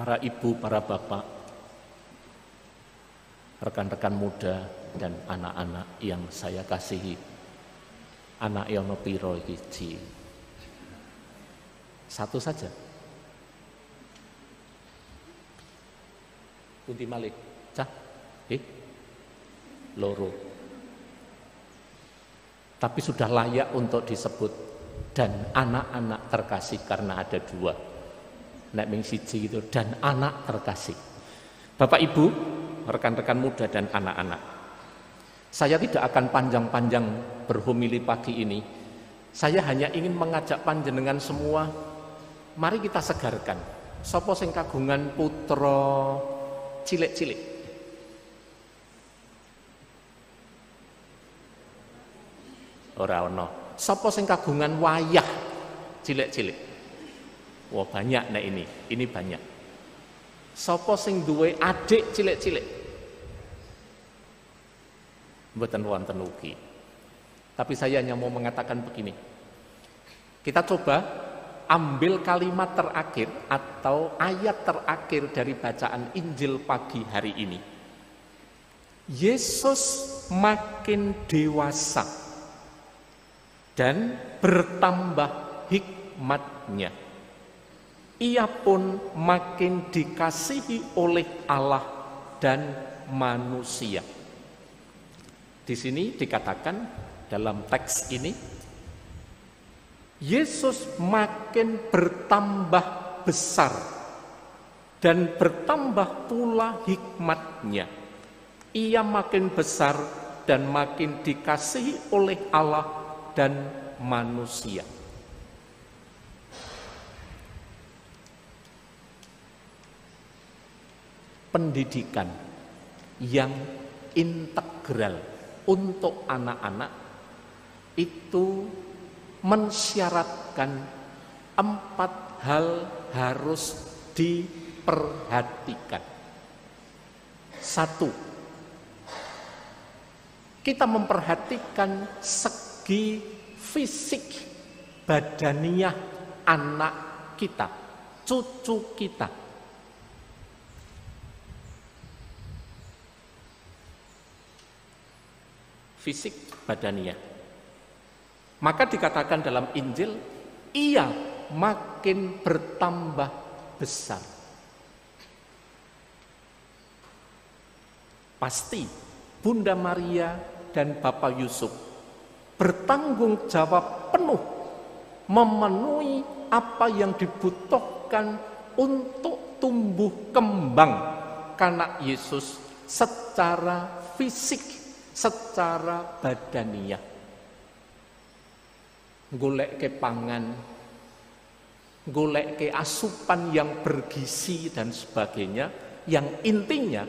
para ibu, para bapak, rekan-rekan muda dan anak-anak yang saya kasihi. Anak yono piro iki? Satu saja. Pundi malih? Cah? Loro. Tapi sudah layak untuk disebut dan anak-anak terkasih karena ada dua. Nek ming siji gitu, dan anak terkasih. Bapak Ibu, rekan-rekan muda dan anak-anak. Saya tidak akan panjang-panjang berhomili pagi ini. Saya hanya ingin mengajak panjenengan semua, mari kita segarkan. Sapa sing kagungan putra cilik-cilik? Ora ono. Sapa sing kagungan wayah cilik-cilik? Wah, banyak nek ini banyak. Sapa sing duwe adik cilik-cilik? Mboten wonten ugi. Tapi saya hanya mau mengatakan begini. Kita coba ambil kalimat terakhir atau ayat terakhir dari bacaan Injil pagi hari ini. Yesus makin dewasa dan bertambah hikmatnya. Ia pun makin dikasihi oleh Allah dan manusia. Di sini dikatakan dalam teks ini, Yesus makin bertambah besar dan bertambah pula hikmatnya. Ia makin besar dan makin dikasihi oleh Allah dan manusia. Pendidikan yang integral untuk anak-anak itu mensyaratkan 4 hal harus diperhatikan. 1, kita memperhatikan segi fisik badaniah anak kita, cucu kita. Fisik badaniah. Maka dikatakan dalam Injil, ia makin bertambah besar. Pasti Bunda Maria dan Bapak Yusuf bertanggung jawab penuh memenuhi apa yang dibutuhkan untuk tumbuh kembang anak Yesus secara fisik, secara badaniah. Golek ke pangan, golek ke asupan yang bergizi dan sebagainya, yang intinya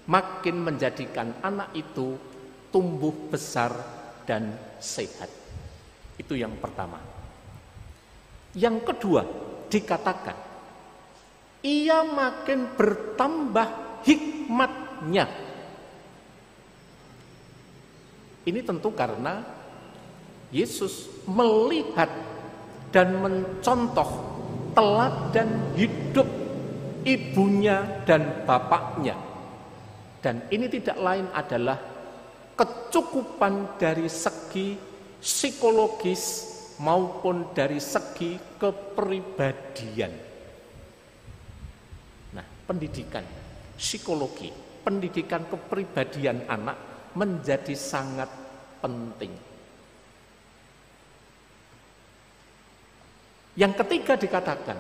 makin menjadikan anak itu tumbuh besar dan sehat. Itu yang pertama. Yang kedua, dikatakan ia makin bertambah hikmatnya. Ini tentu karena Yesus melihat dan mencontoh teladan hidup ibunya dan bapaknya. Dan ini tidak lain adalah kecukupan dari segi psikologis maupun dari segi kepribadian. Nah, pendidikan psikologi, pendidikan kepribadian anak menjadi sangat penting. Yang ketiga dikatakan,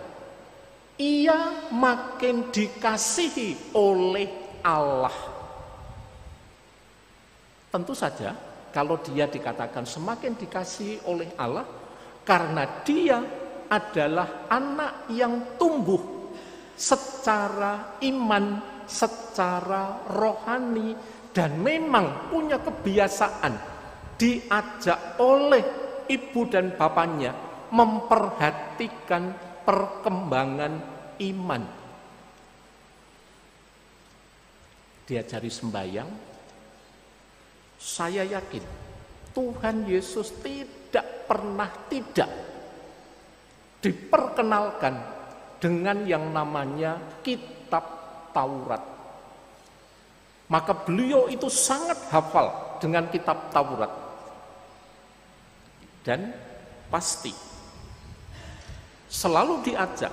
ia makin dikasihi oleh Allah. Tentu saja kalau dia dikatakan semakin dikasihi oleh Allah, karena dia adalah anak yang tumbuh secara iman, secara rohani, dan memang punya kebiasaan diajak oleh ibu dan bapaknya memperhatikan perkembangan iman. Diajari sembahyang, saya yakin Tuhan Yesus tidak pernah tidak diperkenalkan dengan yang namanya kitab Taurat. Maka beliau itu sangat hafal dengan kitab Taurat. Dan pasti selalu diajak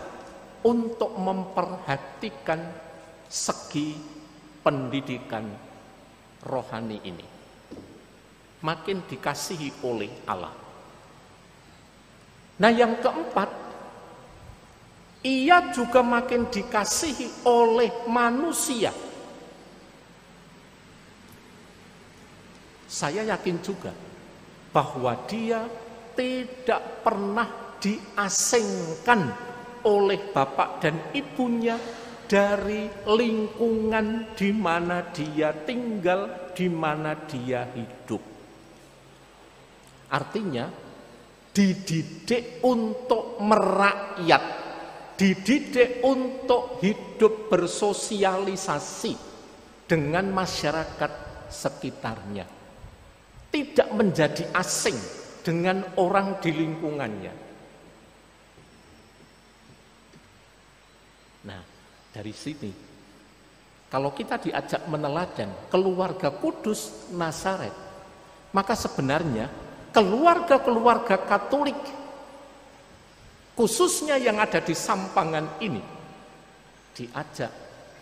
untuk memperhatikan segi pendidikan rohani ini. Makin dikasihi oleh Allah. Nah, yang keempat, ia juga makin dikasihi oleh manusia. Saya yakin juga bahwa dia tidak pernah diasingkan oleh bapak dan ibunya dari lingkungan di mana dia tinggal, di mana dia hidup. Artinya, dididik untuk merakyat, dididik untuk hidup bersosialisasi dengan masyarakat sekitarnya. Tidak menjadi asing dengan orang di lingkungannya. Nah, dari sini, kalau kita diajak meneladan keluarga kudus Nazaret, maka sebenarnya keluarga-keluarga Katolik, khususnya yang ada di Sampangan ini, diajak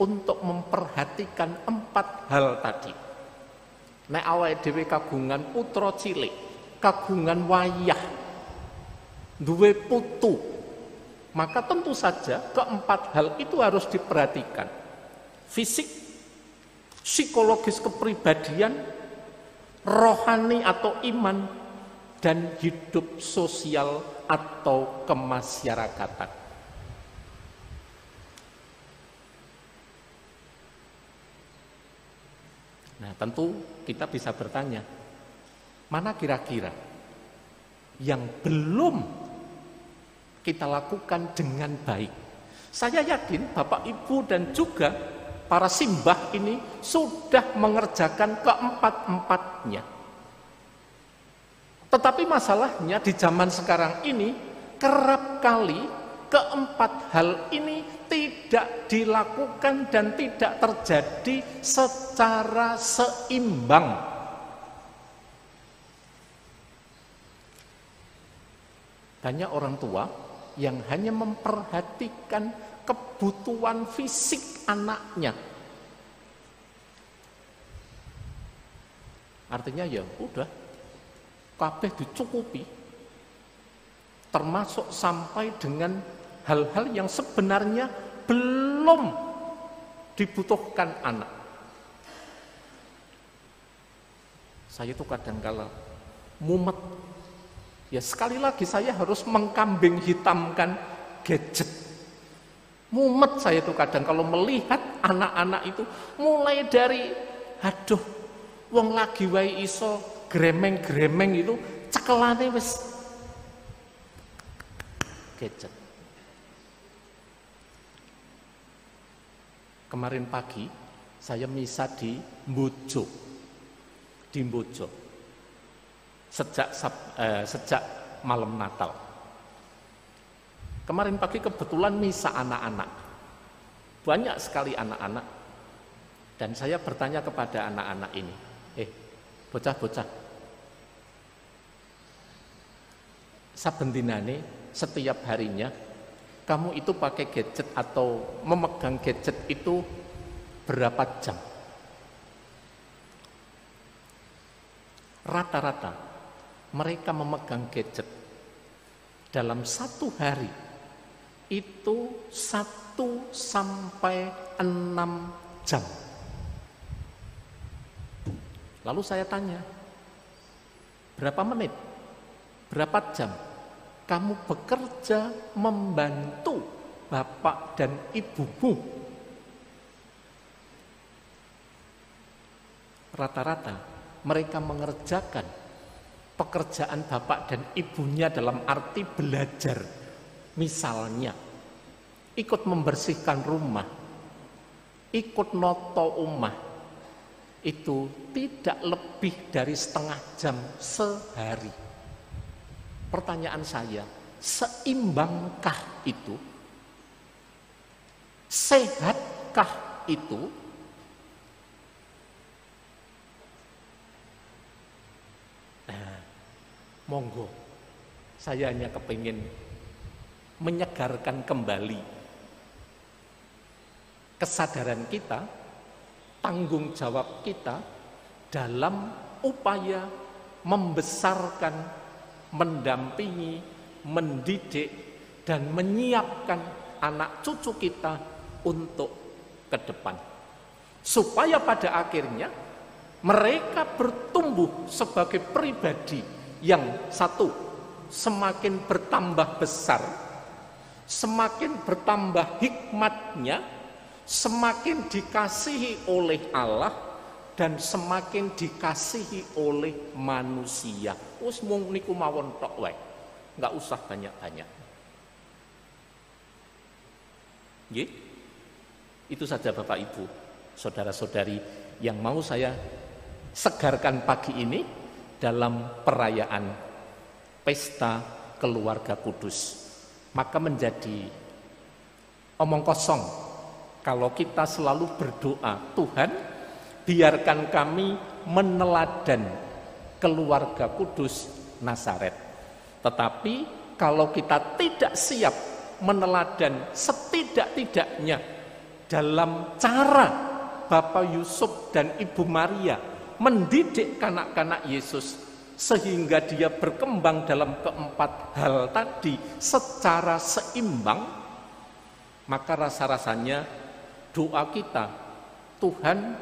untuk memperhatikan 4 hal tadi. Nek awake dhewe kagungan putra cilik, kagungan wayah, duwe putu, maka tentu saja keempat hal itu harus diperhatikan. Fisik, psikologis kepribadian, rohani atau iman, dan hidup sosial atau kemasyarakatan. Nah, tentu kita bisa bertanya, mana kira-kira yang belum kita lakukan dengan baik? Saya yakin Bapak Ibu dan juga para simbah ini sudah mengerjakan keempat-empatnya. Tetapi masalahnya di zaman sekarang ini kerap kali keempat hal ini tidak dilakukan dan tidak terjadi secara seimbang. Banyak orang tua yang hanya memperhatikan kebutuhan fisik anaknya. Artinya ya udah, kabeh dicukupi, termasuk sampai dengan hal-hal yang sebenarnya belum dibutuhkan anak. Saya itu kadang-kala mumet. Ya sekali lagi saya harus mengkambing hitamkan gadget. Mumet saya itu kadang kalau melihat anak-anak itu mulai dari aduh wong lagi wae iso gremeng-gremeng itu cekelane wis gadget. Kemarin pagi saya misa di Mbojo. Sejak malam Natal. Kemarin pagi kebetulan misa anak-anak. Banyak sekali anak-anak. Dan saya bertanya kepada anak-anak ini, bocah-bocah, saben dinane setiap harinya kamu itu pakai gadget atau memegang gadget itu berapa jam? Rata-rata mereka memegang gadget dalam satu hari itu 1 sampai 6 jam. Lalu saya tanya, berapa menit? Berapa jam? Kamu bekerja membantu bapak dan ibumu. Rata-rata mereka mengerjakan pekerjaan bapak dan ibunya dalam arti belajar. Misalnya, ikut membersihkan rumah, ikut noto omah, itu tidak lebih dari setengah jam sehari. Pertanyaan saya, seimbangkah itu? Sehatkah itu? Nah, monggo, saya hanya kepingin menyegarkan kembali kesadaran kita, tanggung jawab kita dalam upaya membesarkan, mendampingi, mendidik, dan menyiapkan anak cucu kita untuk ke depan. Supaya pada akhirnya mereka bertumbuh sebagai pribadi yang satu, semakin bertambah besar, semakin bertambah hikmatnya, semakin dikasihi oleh Allah, dan semakin dikasihi oleh manusia. Wis mung niku mawon tok wae. Enggak usah banyak-banyak. Nggih. Itu saja Bapak Ibu, saudara-saudari yang mau saya segarkan pagi ini dalam perayaan Pesta Keluarga Kudus. Maka menjadi omong kosong kalau kita selalu berdoa, Tuhan, biarkan kami meneladan keluarga kudus Nazaret. Tetapi kalau kita tidak siap meneladan setidak-tidaknya dalam cara Bapak Yusuf dan Ibu Maria mendidik kanak-kanak Yesus sehingga dia berkembang dalam keempat hal tadi secara seimbang, maka rasa-rasanya doa kita, Tuhan,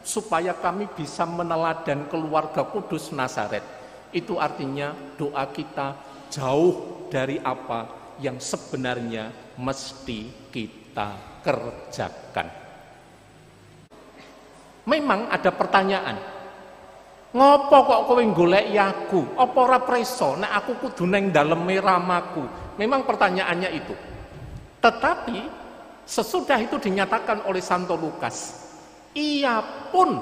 supaya kami bisa meneladan keluarga kudus Nazaret, itu artinya doa kita jauh dari apa yang sebenarnya mesti kita kerjakan. Memang ada pertanyaan, ngopo kok kowe goleki aku? Apa ora preso nek aku kudu nang daleme ramaku? Memang pertanyaannya itu. Tetapi sesudah itu dinyatakan oleh Santo Lukas, ia pun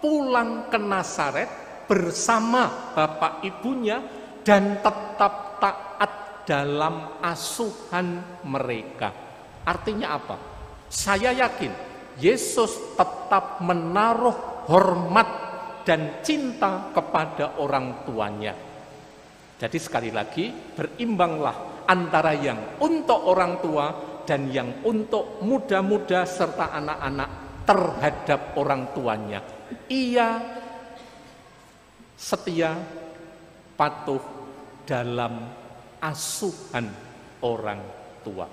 pulang ke Nazaret bersama bapak ibunya dan tetap taat dalam asuhan mereka. Artinya apa? Saya yakin Yesus tetap menaruh hormat dan cinta kepada orang tuanya. Jadi sekali lagi, berimbanglah antara yang untuk orang tua dan yang untuk muda-muda serta anak-anak terhadap orang tuanya. Ia setia, patuh dalam asuhan orang tua.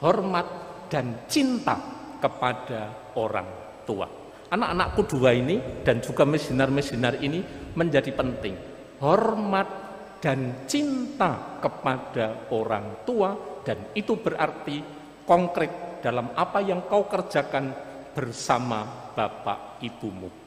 Hormat dan cinta kepada orang tua. Anak-anakku dua ini dan juga misionar-misionar ini menjadi penting. Hormat dan cinta kepada orang tua, dan itu berarti konkret dalam apa yang kau kerjakan bersama bapak ibumu.